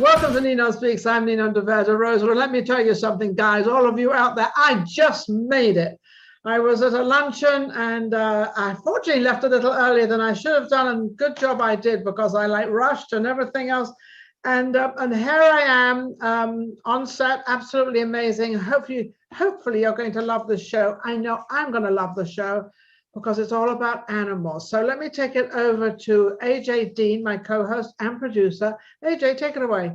Welcome to NinonSpeaks. I'm Ninon de Rosa. And let me tell you something, guys, all of you out there, I just made it. I was at a luncheon and I fortunately left a little earlier than I should have done. And good job I did, because I rushed and everything else. And here I am on set, absolutely amazing. Hopefully you're going to love the show. I know I'm going to love the show, because it's all about animals. So let me take it over to AJ Dean, my co-host and producer. AJ, take it away.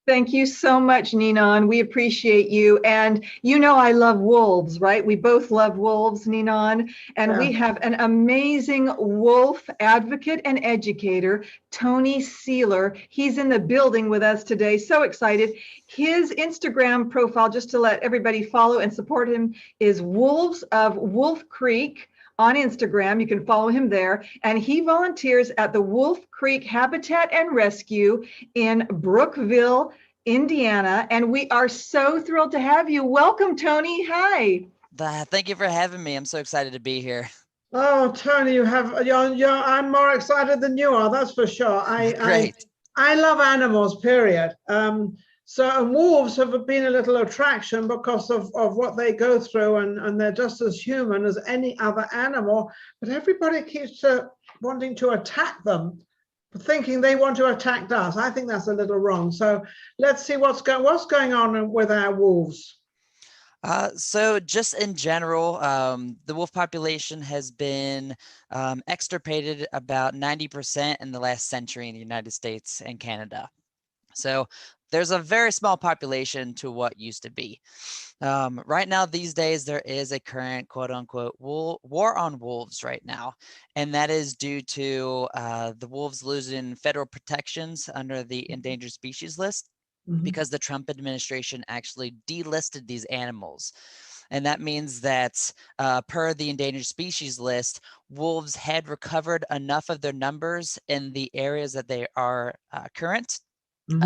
Thank you so much, Ninon. We appreciate you. And you know I love wolves, right? We both love wolves, Ninon. And we have an amazing wolf advocate and educator, Tony Seiler. He's in the building with us today. So excited. His Instagram profile, just to let everybody follow and support him, is Wolves of Wolf Creek on Instagram. You can follow him there. And he volunteers at the Wolf Creek Habitat and Rescue in Brookville, Indiana. And we are so thrilled to have you. Welcome, Tony. Hi. Thank you for having me. I'm so excited to be here. Oh, Tony, I'm more excited than you are, that's for sure. Great. I love animals, period. So wolves have been a little attraction because of what they go through, and they're just as human as any other animal, but everybody keeps wanting to attack them, thinking they want to attack us. I think that's a little wrong. So let's see what's going on with our wolves. So just in general, the wolf population has been extirpated about 90% in the last century in the United States and Canada. So there's a very small population to what used to be. Right now, these days, there is a current quote unquote war on wolves right now. And that is due to the wolves losing federal protections under the endangered species list, because the Trump administration actually delisted these animals. And that means that per the endangered species list, wolves had recovered enough of their numbers in the areas that they are current,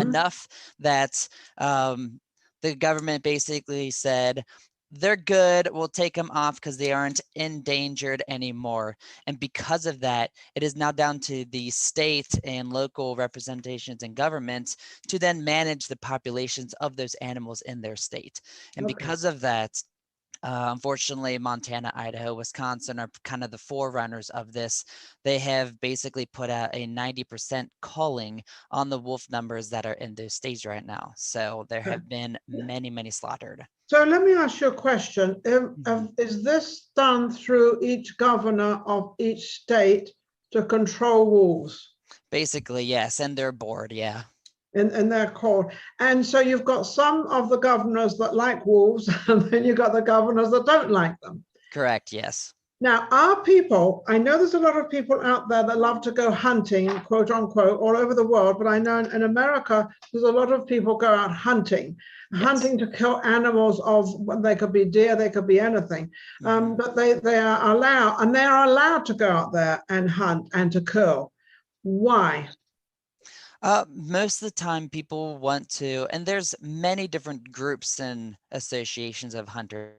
enough that the government basically said, they're good, we'll take them off because they aren't endangered anymore. And because of that, it is now down to the state and local representations and governments to then manage the populations of those animals in their state. And because of that, unfortunately, Montana, Idaho, Wisconsin are kind of the forerunners of this. They have basically put out a 90% culling on the wolf numbers that are in those states right now. So there have been many, many slaughtered. So let me ask you a question. Is this done through each governor of each state to control wolves? Basically, yes, and their board, yeah. And they're called. And so you've got some of the governors that like wolves, and then you've got the governors that don't like them. Correct, yes. Now, our people, I know there's a lot of people out there that love to go hunting, quote unquote, all over the world, but I know in America, there's a lot of people go out hunting, hunting to kill animals they could be deer, they could be anything. But they are allowed, and they are allowed to go out there and hunt and to kill. Why? Most of the time people want to, and there's many different groups and associations of hunters.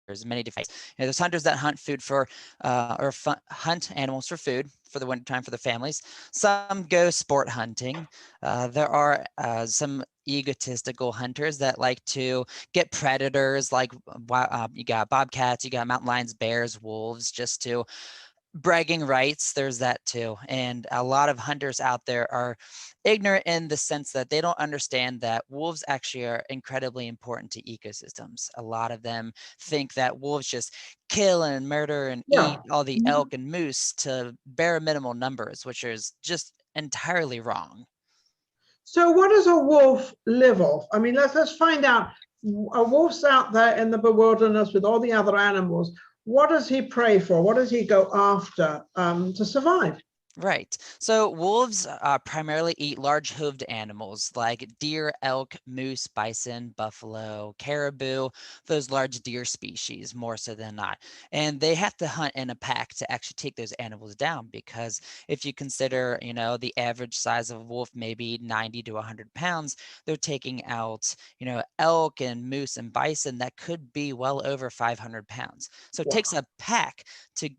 There's many different, there's hunters that hunt food for, hunt animals for food for the wintertime for the families. Some go sport hunting. There are some egotistical hunters that like to get predators, like you got bobcats, you got mountain lions, bears, wolves, just to bragging rights. There's that too. And a lot of hunters out there are ignorant in the sense that they don't understand that wolves actually are incredibly important to ecosystems. A lot of them think that wolves just kill and murder and eat all the elk and moose to bare minimal numbers, which is just entirely wrong. So what does a wolf live off? I mean, let's find out. A wolf's out there in the wilderness with all the other animals. What does he prey for? What does he go after to survive? Right. So wolves primarily eat large hooved animals like deer, elk, moose, bison, buffalo, caribou, those large deer species more so than not. And they have to hunt in a pack to actually take those animals down, because if you consider, the average size of a wolf, maybe 90 to 100 pounds, they're taking out, elk and moose and bison that could be well over 500 pounds. So it takes a pack to,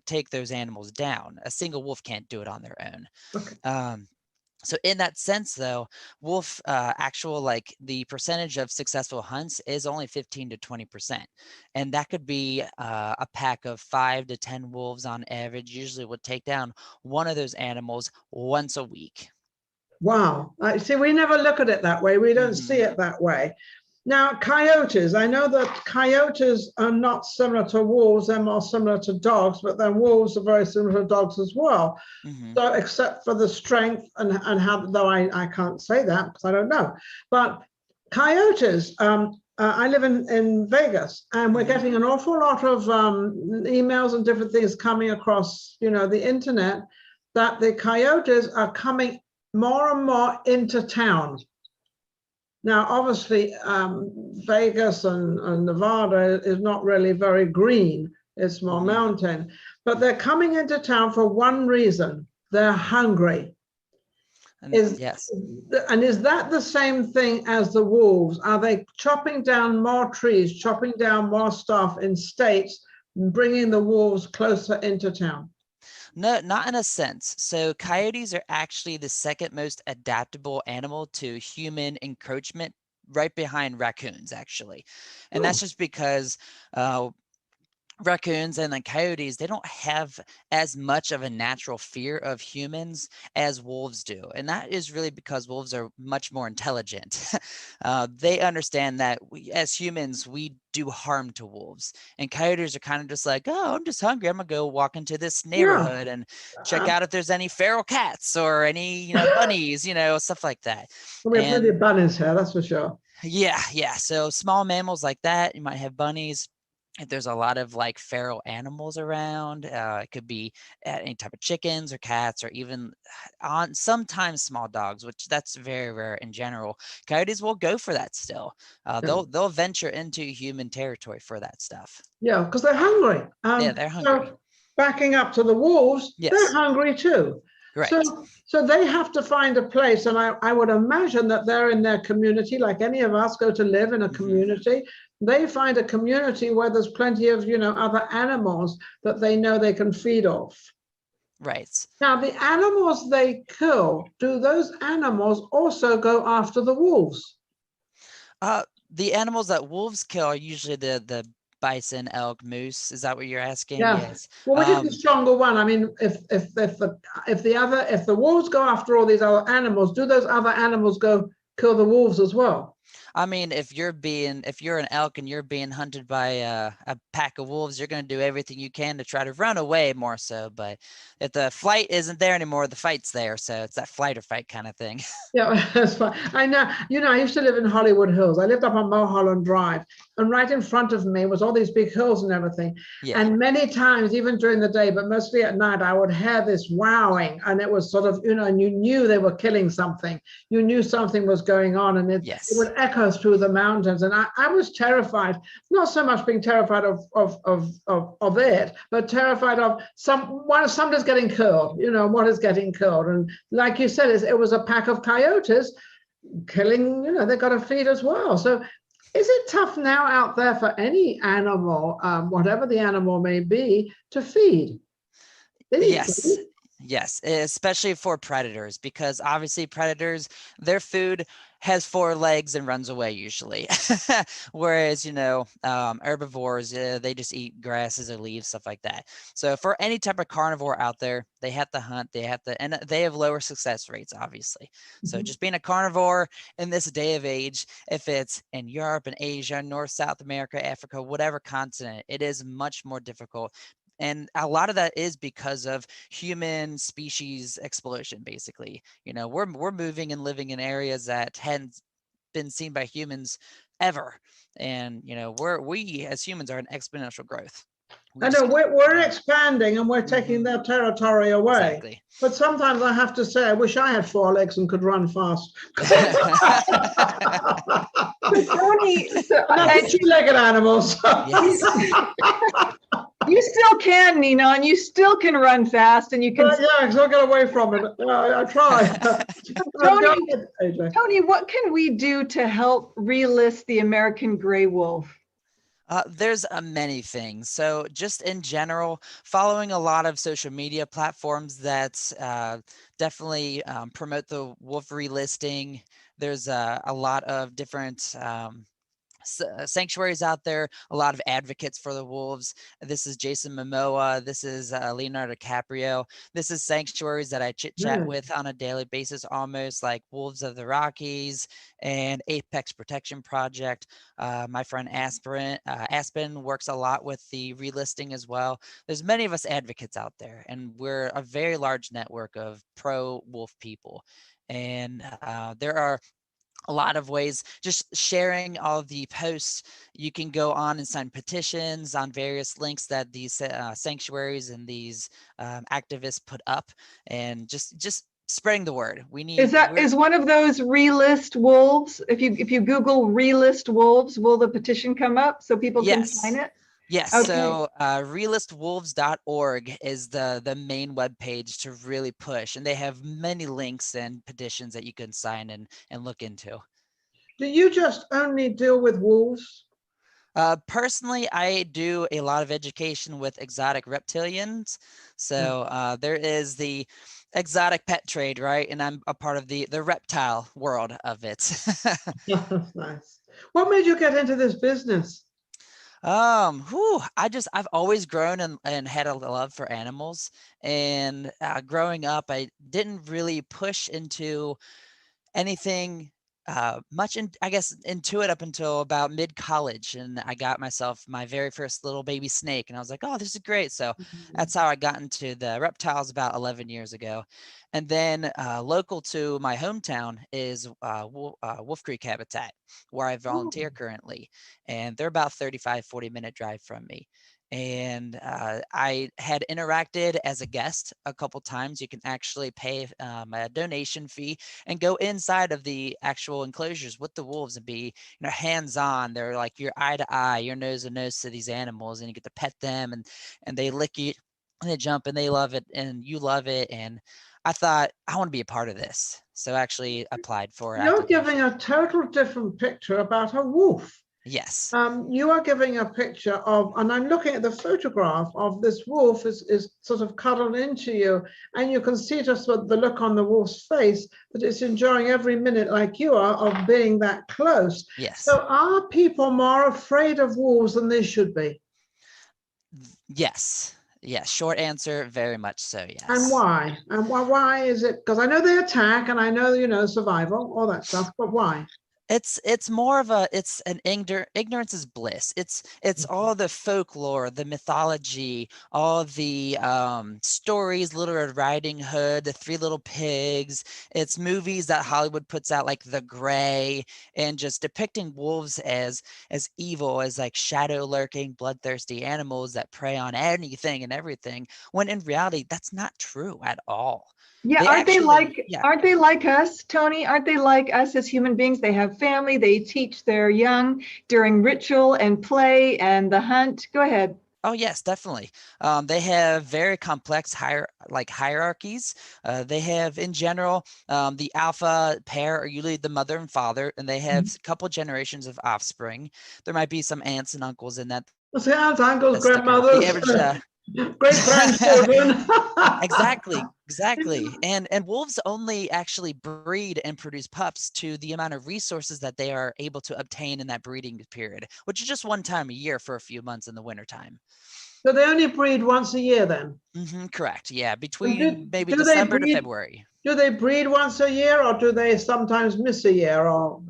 take those animals down. A single wolf can't do it on their own. So in that sense, though, wolf actual, like the percentage of successful hunts is only 15 to 20%. And that could be a pack of 5 to 10 wolves on average, usually would take down one of those animals once a week. Wow. See, we never look at it that way. We don't see it that way. Now, coyotes, I know that coyotes are not similar to wolves, they're more similar to dogs, but then wolves are very similar to dogs as well. So except for the strength and how, though I can't say that because I don't know. But coyotes, I live in Vegas, and we're getting an awful lot of emails and different things coming across, the internet, that the coyotes are coming more and more into town. Now, obviously, Vegas and Nevada is not really very green. It's more mountain, but they're coming into town for one reason. They're hungry. Yes. And is that the same thing as the wolves? Are they chopping down more trees, chopping down more stuff in states, and bringing the wolves closer into town? No, not in a sense. So coyotes are actually the second most adaptable animal to human encroachment, right behind raccoons, actually. And that's just because raccoons and then coyotes, they don't have as much of a natural fear of humans as wolves do. And that is really because wolves are much more intelligent. They understand that we, as humans, we do harm to wolves. And coyotes are kind of just like, oh, I'm just hungry. I'm gonna go walk into this neighborhood and check out if there's any feral cats or any, bunnies, stuff like that. We have plenty of bunnies here, that's for sure. Yeah. So small mammals like that, you might have bunnies. If there's a lot of like feral animals around, it could be any type of chickens or cats, or even on sometimes small dogs, which that's very rare in general. Coyotes will go for that still. They'll venture into human territory for that stuff. Yeah, because they're hungry. Yeah, they're hungry. So backing up to the wolves, Yes. They're hungry too. Right. So they have to find a place, and I would imagine that they're in their community, like any of us go to live in a community. They find a community where there's plenty of, other animals that they know they can feed off. Right. Now, the animals they kill, do those animals also go after the wolves? The animals that wolves kill are usually the bison, elk, moose. Is that what you're asking? Yeah. Yes. Well, which is the stronger one? I mean, if the wolves go after all these other animals, do those other animals go kill the wolves as well? I mean, if you're an elk and you're being hunted by a pack of wolves, you're going to do everything you can to try to run away more so. But if the flight isn't there anymore, the fight's there. So it's that flight or fight kind of thing. Yeah, that's fine. I know, I used to live in Hollywood Hills. I lived up on Mulholland Drive, and right in front of me was all these big hills and everything. Yeah. And many times, even during the day, but mostly at night, I would hear this wowing, and it was sort of, and you knew they were killing something. You knew something was going on, and it would echo through the mountains. And I was terrified, not so much being terrified of it, but terrified of somebody's getting killed, what is getting killed. And like you said, it was a pack of coyotes killing, they got to feed as well. So is it tough now out there for any animal, whatever the animal may be, to feed? Yes, especially for predators, because obviously predators, their food has 4 legs and runs away usually. Whereas, herbivores, they just eat grasses or leaves, stuff like that. So for any type of carnivore out there, they have to hunt, and they have lower success rates, obviously. So just being a carnivore in this day of age, if it's in Europe and Asia, North, South America, Africa, whatever continent, it is much more difficult. And a lot of that is because of human species explosion, basically. We're moving and living in areas that hadn't been seen by humans ever. And, we as humans are in exponential growth. I know we're expanding and we're taking their territory away. Exactly. But sometimes I have to say, I wish I had 4 legs and could run fast. Tony, not 2-legged animals. Yes. You still can, Ninon. You still can run fast, and you can. Yeah, because I'll get away from it. I try. Tony, what can we do to help relist the American gray wolf? There's many things. So just in general, following a lot of social media platforms that definitely promote the wolf relisting. There's a lot of different sanctuaries out there, a lot of advocates for the wolves. This is Jason Momoa. This is Leonardo DiCaprio. This is sanctuaries that I chit chat with on a daily basis, almost like Wolves of the Rockies and Apex Protection Project. My friend Aspen works a lot with the relisting as well. There's many of us advocates out there, and we're a very large network of pro-wolf people. And there are a lot of ways, just sharing all of the posts. You can go on and sign petitions on various links that these sanctuaries and these activists put up, and just spreading the word. Is one of those relist wolves? If you Google relist wolves, will the petition come up so people can sign it? Yes, okay. So relistwolves.org is the main webpage to really push, and they have many links and petitions that you can sign and look into. Do you just only deal with wolves? Personally, I do a lot of education with exotic reptilians. So there is the exotic pet trade, right? And I'm a part of the reptile world of it. Nice. What made you get into this business? I've always grown and had a love for animals, and growing up, I didn't really push into anything much into it up until about mid-college, and I got myself my very first little baby snake, and I was like, oh, this is great. So that's how I got into the reptiles about 11 years ago. And then local to my hometown is Wolf Creek Habitat, where I volunteer currently, and they're about 40 minute drive from me. And I had interacted as a guest a couple times. You can actually pay a donation fee and go inside of the actual enclosures with the wolves and be, hands-on. They're like your eye to eye, your nose to nose to these animals, and you get to pet them, and they lick you, and they jump, and they love it, and you love it. And I thought, I want to be a part of this, so I actually applied for it. You're giving a total different picture about a wolf. Yes. You are giving a picture of, and I'm looking at the photograph of this wolf is sort of cuddled into you, and you can see just the look on the wolf's face, that it's enjoying every minute, like you are, of being that close. Yes. So are people more afraid of wolves than they should be? Yes. Yes. Short answer, very much so, yes. And why? And why is it? Because I know they attack, and I know, survival, all that stuff, but why? It's more of it's an ignorance is bliss. It's all the folklore, the mythology, all the stories, Little Red Riding Hood, the Three Little Pigs. It's movies that Hollywood puts out, like The Gray, and just depicting wolves as evil, as like shadow lurking, bloodthirsty animals that prey on anything and everything, when in reality that's not true at all. Yeah, aren't they like us, Tony? Aren't they like us as human beings? They have family, they teach their young during ritual and play and the hunt. Go ahead. Oh, yes, definitely. They have very complex hierarchies. They have, in general, the alpha pair are usually the mother and father, and they have a couple generations of offspring. There might be some aunts and uncles in that. What's the aunts, uncles, grandmothers? Great grandchildren. Exactly. And wolves only actually breed and produce pups to the amount of resources that they are able to obtain in that breeding period, which is just one time a year for a few months in the wintertime. So they only breed once a year then? Correct. Yeah, between maybe December to February. Do they breed once a year, or do they sometimes miss a year? Or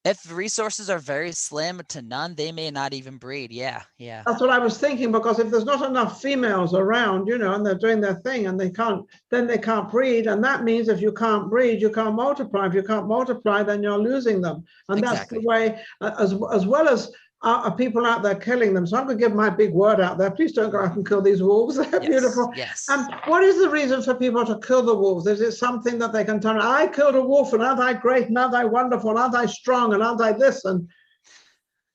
if the resources are very slim to none, they may not even breed. Yeah. That's what I was thinking, because if there's not enough females around, and they're doing their thing, and then they can't breed. And that means if you can't breed, you can't multiply. If you can't multiply, then you're losing them. And that's the way, as well as are people out there killing them. So I'm going to give my big word out there. Please don't go out and kill these wolves. They're beautiful. Yes. What is the reason for people to kill the wolves? Is it something that they can tell? I killed a wolf, and aren't I great, and aren't I wonderful, and aren't I strong, and aren't I this? And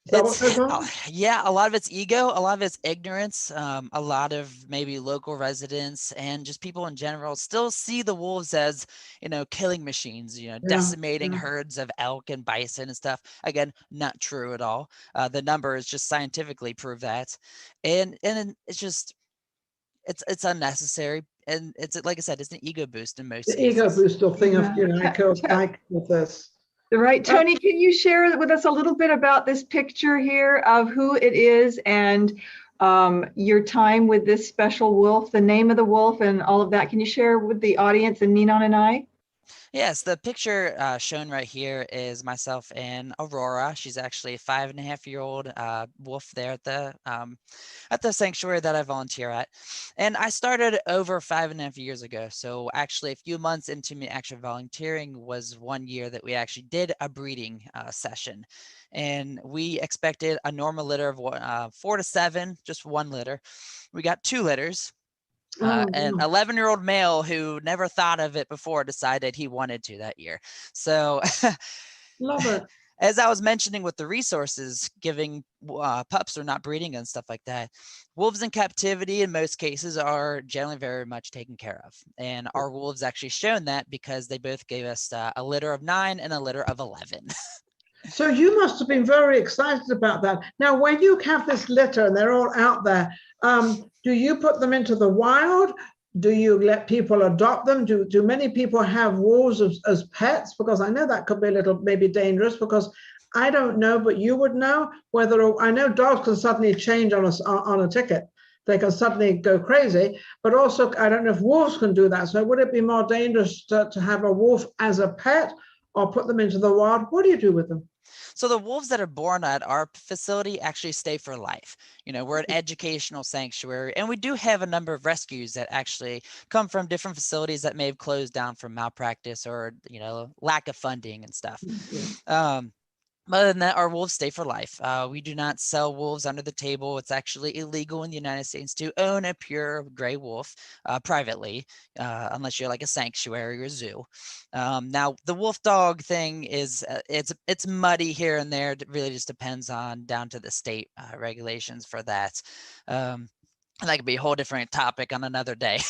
Is that what goes on? Yeah, a lot of it's ego, a lot of it's ignorance. A lot of maybe local residents and just people in general still see the wolves as, killing machines, decimating herds of elk and bison and stuff. Again, not true at all. The numbers just scientifically prove that. And it's just, it's unnecessary. And it's, like I said, it's an ego boost in most The cases. ego booster thing of, I killed with this. Right. Tony, can you share with us a little bit about this picture here of who it is and your time with this special wolf, the name of the wolf and all of that? Can you share with the audience and Ninon and I? Yes, the picture shown right here is myself and Aurora. She's actually a 5.5-year-old wolf there at the sanctuary that I volunteer at. And I started over 5.5 years ago. So actually a few months into me actually volunteering was 1 year that we actually did a breeding session. And we expected a normal litter of 4 to 7, just 1 litter. We got 2 litters. An 11-year-old male who never thought of it before decided he wanted to that year. So love it. As I was mentioning with the resources, giving pups or not breeding and stuff like that, wolves in captivity in most cases are generally very much taken care of. And our wolves actually shown that because they both gave us a litter of 9 and a litter of 11. So you must have been very excited about that. Now, when you have this litter and they're all out there, do you put them into the wild? Do you let people adopt them? Do many people have wolves as pets? Because I know that could be a little maybe dangerous, because I don't know, but you would know whether, I know dogs can suddenly change on a ticket. They can suddenly go crazy, but also I don't know if wolves can do that. So would it be more dangerous to have a wolf as a pet or put them into the wild? What do you do with them? So the wolves that are born at our facility actually stay for life. We're an educational sanctuary, and we do have a number of rescues that actually come from different facilities that may have closed down from malpractice or, lack of funding and stuff. Other than that, our wolves stay for life. We do not sell wolves under the table. It's actually illegal in the United States to own a pure gray wolf privately, unless you're like a sanctuary or zoo. Now, the wolf dog thing is, it's muddy here and there. It really just depends down to the state regulations for that. And that could be a whole different topic on another day.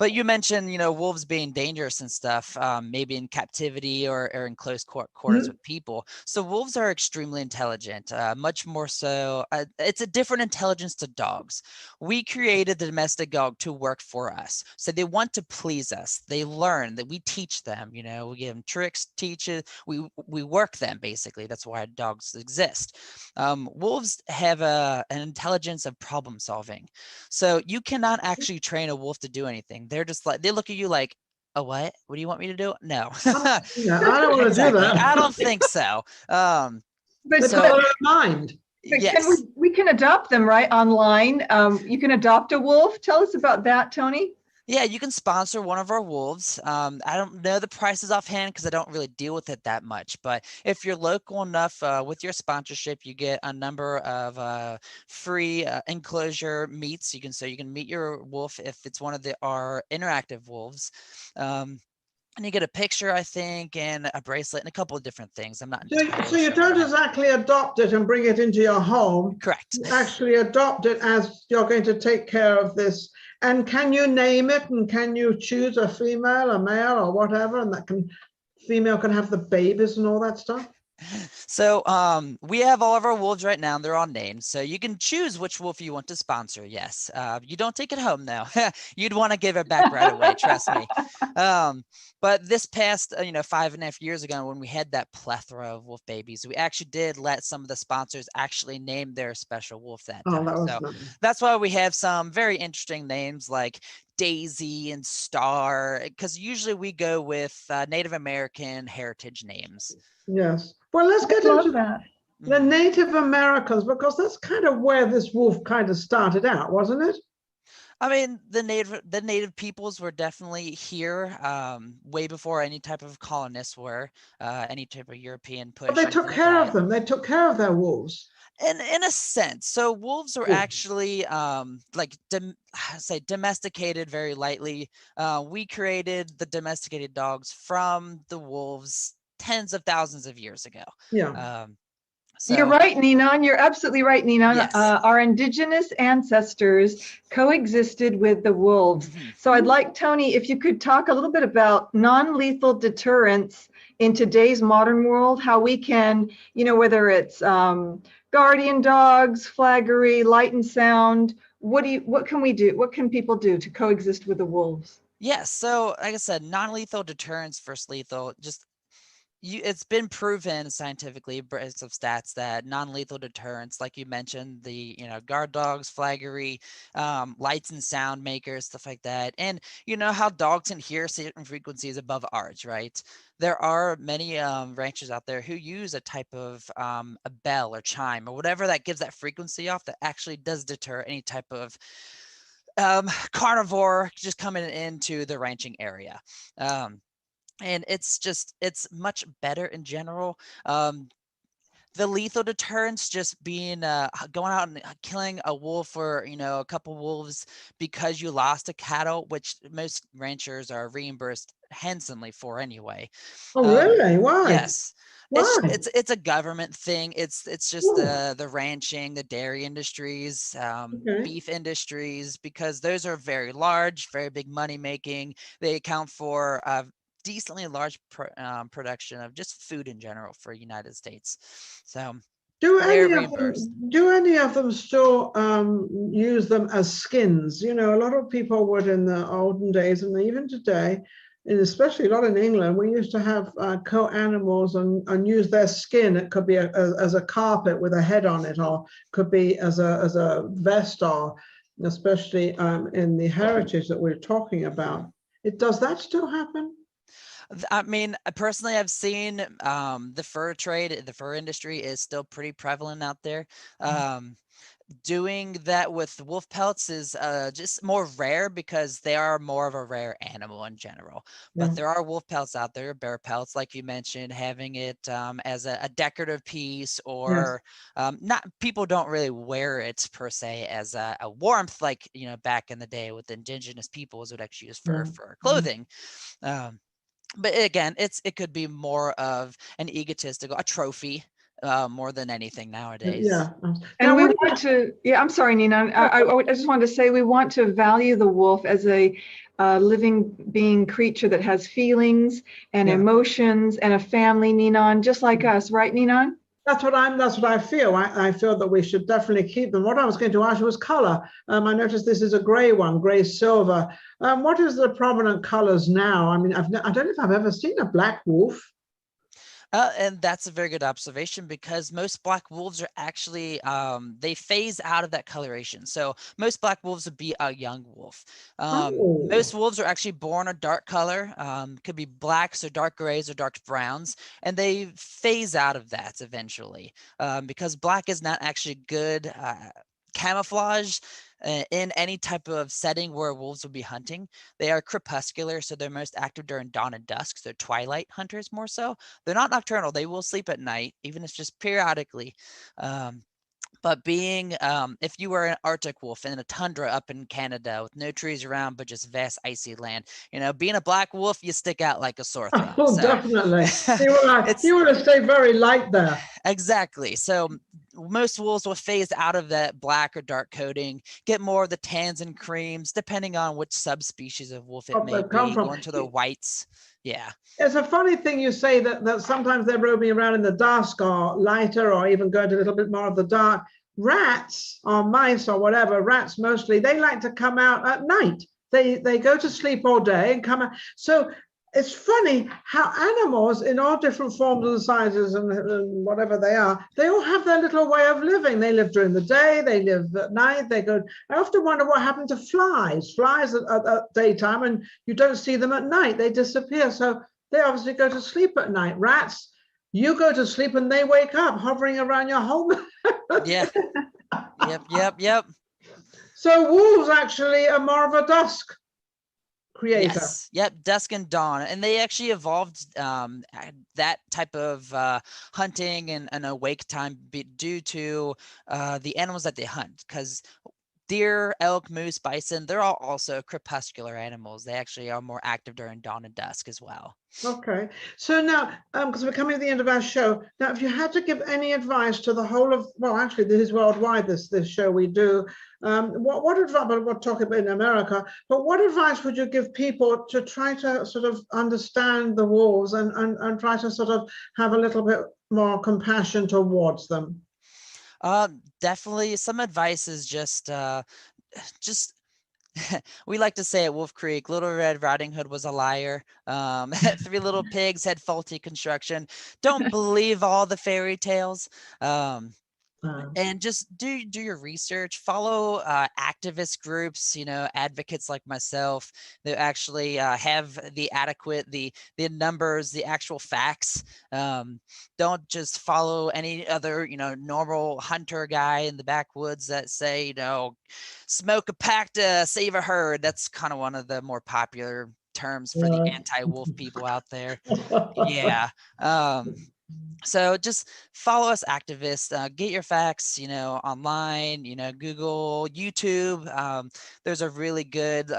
But you mentioned, wolves being dangerous and stuff, maybe in captivity or in close quarters with people. So wolves are extremely intelligent, much more so. It's a different intelligence to dogs. We created the domestic dog to work for us. So they want to please us. They learn that we teach them, we give them tricks, teaches, we work them basically. That's why dogs exist. Wolves have an intelligence of problem solving. So you cannot actually train a wolf to do anything. They're just like, they look at you like, oh, what do you want me to do? No. I don't want to do that. I don't think so. But so, their own mind. Yes. We can adopt them, right? Online. You can adopt a wolf. Tell us about that, Tony. Yeah, you can sponsor one of our wolves. I don't know the prices offhand because I don't really deal with it that much. But if you're local enough with your sponsorship, you get a number of free enclosure meets. You can meet your wolf if it's one of our interactive wolves. And you get a picture, I think, and a bracelet and a couple of different things. I'm not. So you don't exactly adopt it and bring it into your home. Correct. You actually adopt it as you're going to take care of this. And can you name it? And can you choose a female, a male, or whatever? And female can have the babies and all that stuff. So we have all of our wolves right now. They're all named. So you can choose which wolf you want to sponsor. Yes. You don't take it home though. You'd want to give it back right away. Trust me. But this past, 5.5 years ago, when we had that plethora of wolf babies, we actually did let some of the sponsors actually name their special wolf that time. So nice. That's why we have some very interesting names like Daisy and Star, because usually we go with Native American heritage names. Yes. Well, let's get into that. The Native Americans, because that's kind of where this wolf kind of started out, wasn't it? I mean, the native peoples were definitely here way before any type of colonists were, any type of European push. But they took care of them. They took care of their wolves. In a sense. So wolves were actually domesticated very lightly. We created the domesticated dogs from the wolves tens of thousands of years ago. Yeah. So, you're right, Ninon. You're absolutely right, Ninon. yes. Our indigenous ancestors coexisted with the wolves. Mhm. So I'd like, Tony, if you could talk a little bit about non-lethal deterrence in today's modern world, how we can, whether it's guardian dogs, flaggery, light and sound, what can we do? What can people do to coexist with the wolves? Yes. So, like I said, non-lethal deterrence versus lethal, it's been proven scientifically based of stats that non-lethal deterrents, like you mentioned, the guard dogs, flaggery, lights and sound makers, stuff like that. And you know how dogs can hear certain frequencies above ours, right? There are many ranchers out there who use a type of a bell or chime or whatever that gives that frequency off that actually does deter any type of carnivore just coming into the ranching area. And it's much better in general. The lethal deterrence just being going out and killing a wolf or a couple wolves because you lost a cattle, which most ranchers are reimbursed handsomely for anyway. Oh, really? Why? Yes. Why? It's a government thing. It's just the ranching, the dairy industries, Okay. beef industries, because those are very large, very big money making. They account for decently large production of just food in general for United States. So Do they're any of reimbursed. them still use them as skins? A lot of people would in the olden days, and even today, and especially a lot in England, we used to have coat animals and use their skin. It could be as a carpet with a head on it, or could be as a vest, or especially in the heritage that we're talking about. Does that still happen? I mean, personally, I've seen the fur trade, the fur industry is still pretty prevalent out there. Doing that with wolf pelts is just more rare because they are more of a rare animal in general. But there are wolf pelts out there, bear pelts, like you mentioned, having it as a decorative piece, or not. People don't really wear it per se as a warmth, like back in the day with indigenous peoples would actually use fur for clothing. But again, it could be more of an egotistical, a trophy, more than anything nowadays. Yeah. And we want to, I'm sorry, Nina. I just wanted to say we want to value the wolf as a living being creature that has feelings and emotions and a family, Ninon, just like us, right, Ninon? That's what I feel. I feel that we should definitely keep them. What I was going to ask you was color. I noticed this is a gray one, gray silver. What is the prominent colors now? I mean, I don't know if I've ever seen a black wolf. And that's a very good observation, because most black wolves are actually, they phase out of that coloration. So most black wolves would be a young wolf. Most wolves are actually born a dark color, could be blacks or dark grays or dark browns, and they phase out of that eventually, because black is not actually good camouflage in any type of setting where wolves will be hunting. They are crepuscular, so they're most active during dawn and dusk. So twilight hunters more so. They're not nocturnal. They will sleep at night, even if just periodically. But being, if you were an Arctic wolf in a tundra up in Canada with no trees around, but just vast icy land, being a black wolf, you stick out like a sore thumb. Oh, so, definitely. You want to stay very light there. Exactly. So most wolves will phase out of that black or dark coating, get more of the tans and creams, depending on which subspecies of wolf it may be, go into the whites. Yeah. It's a funny thing you say that sometimes they're roaming around in the dusk or lighter, or even going to a little bit more of the dark. Rats or mice or whatever, rats mostly, they like to come out at night. They go to sleep all day and come out. So it's funny how animals in all different forms and sizes and whatever they are, they all have their little way of living. They live during the day, they live at night, they go. I often wonder what happened to flies. Flies at daytime, and you don't see them at night. They disappear. So they obviously go to sleep at night. Rats, you go to sleep and they wake up hovering around your home. Yeah. Yep. So wolves actually are more of a dusk creator. Yes. Yep. Dusk and dawn, and they actually evolved that type of hunting and awake time due to the animals that they hunt. Because deer, elk, moose, bison, they're all also crepuscular animals. They actually are more active during dawn and dusk as well. Okay, so now, because we're coming to the end of our show, now if you had to give any advice to the whole of, well, actually this is worldwide, this show we do, what advice, but we're talking about in America, but what advice would you give people to try to sort of understand the wolves and try to sort of have a little bit more compassion towards them? Definitely some advice is just we like to say at Wolf Creek, Little Red Riding Hood was a liar. Three Little Pigs had faulty construction. Don't believe all the fairy tales. And just do your research, follow activist groups, advocates like myself that actually have the numbers, the actual facts. Don't just follow any other, normal hunter guy in the backwoods that say, smoke a pack to save a herd. That's kind of one of the more popular terms for the anti-wolf people out there. Yeah. So just follow us activists, get your facts, online, Google, YouTube. There's a really good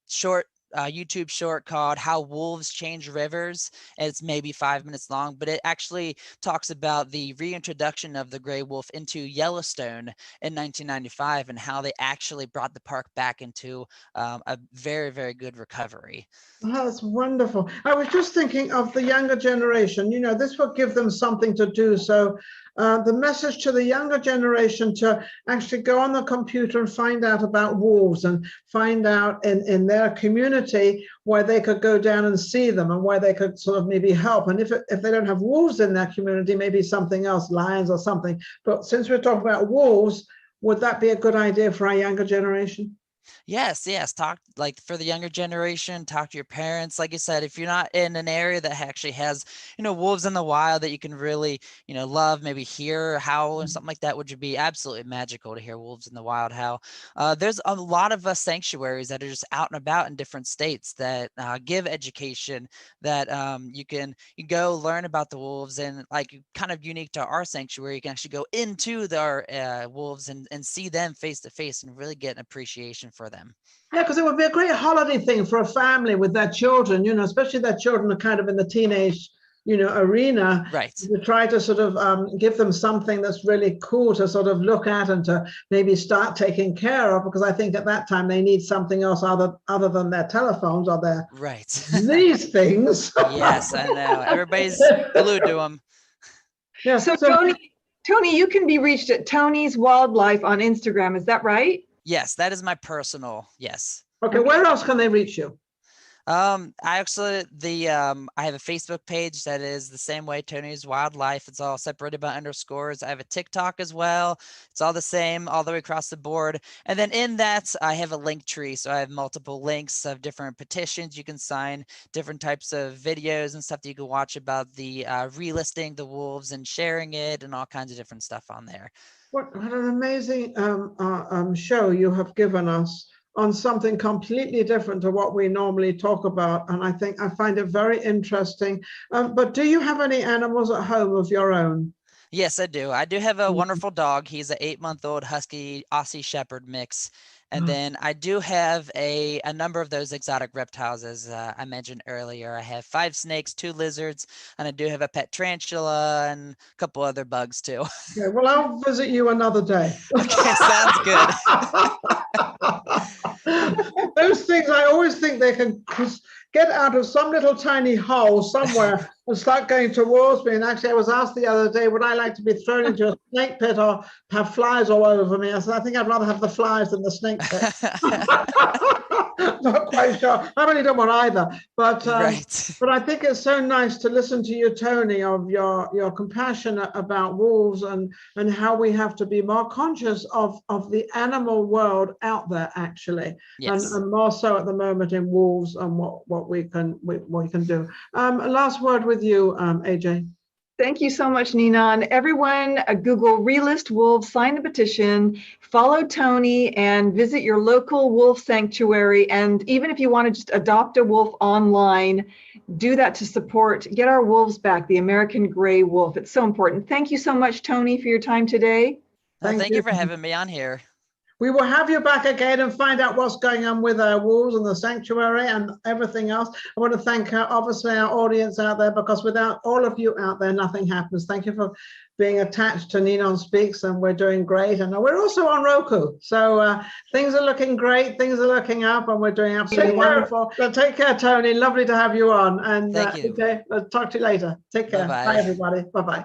short YouTube short called How Wolves Change Rivers. It's maybe 5 minutes long, but it actually talks about the reintroduction of the gray wolf into Yellowstone in 1995 and how they actually brought the park back into a very, very good recovery. Oh, that's wonderful. I was just thinking of the younger generation, this will give them something to do. So the message to the younger generation to actually go on the computer and find out about wolves and find out in their community where they could go down and see them and where they could sort of maybe help. And if they don't have wolves in their community, maybe something else, lions or something. But since we're talking about wolves, would that be a good idea for our younger generation? Yes. Talk for the younger generation, talk to your parents. Like you said, if you're not in an area that actually has, wolves in the wild that you can really, love, maybe hear howl or something like that, would be absolutely magical to hear wolves in the wild howl. There's a lot of sanctuaries that are just out and about in different states that give education that you can go learn about the wolves, and kind of unique to our sanctuary, you can actually go into our wolves and see them face to face and really get an appreciation for them. Yeah, because it would be a great holiday thing for a family with their children, especially their children are kind of in the teenage, arena. Right. To try to sort of give them something that's really cool to sort of look at and to maybe start taking care of, because I think at that time they need something else other than their telephones or their these things. Yes, I know. Everybody's glued to them. Yeah. So Tony, you can be reached at Tony's Wildlife on Instagram. Is that right? Yes, that is my personal. Yes. Okay. Where else can they reach you? I actually I have a Facebook page that is the same way, Tony's Wildlife. It's all separated by underscores. I have a TikTok as well. It's all the same all the way across the board. And then in that, I have a link tree. So I have multiple links of different petitions you can sign, different types of videos and stuff that you can watch about the relisting the wolves and sharing it, and all kinds of different stuff on there. What an amazing show you have given us on something completely different to what we normally talk about. And I find it very interesting. But do you have any animals at home of your own? Yes, I do. I do have a wonderful dog. He's an 8-month-old Husky Aussie Shepherd mix. And then I do have a number of those exotic reptiles, as I mentioned earlier. I have 5 snakes, 2 lizards, and I do have a pet tarantula and a couple other bugs too. Okay, well, I'll visit you another day. Okay, sounds good. Those things, I always think they can get out of some little tiny hole somewhere and start going towards me. And actually, I was asked the other day, would I like to be thrown into a snake pit or have flies all over me? I said, I think I'd rather have the flies than the snake pit. Not quite sure. I really don't want either. But but I think it's so nice to listen to you, Tony, of your compassion about wolves and how we have to be more conscious of the animal world out there, actually. Yes. And more so at the moment in wolves and what we can do. Last word with you, AJ. Thank you so much, Ninon. Everyone, Google Relist Wolves, sign the petition, follow Tony, and visit your local wolf sanctuary. And even if you want to just adopt a wolf online, do that to support, get our wolves back, the American gray wolf. It's so important. Thank you so much, Tony, for your time today. Thank you for having me on here. We will have you back again and find out what's going on with our wolves and the sanctuary and everything else. I want to thank obviously our audience out there, because without all of you out there, nothing happens. Thank you for being attached to NinonSpeaks, and we're doing great. And we're also on Roku. So things are looking great. Things are looking up, and we're doing absolutely wonderful. So take care, Tony. Lovely to have you on. And Thank you. okay, I'll talk to you later. Take care. Bye-bye. Bye, everybody. Bye-bye.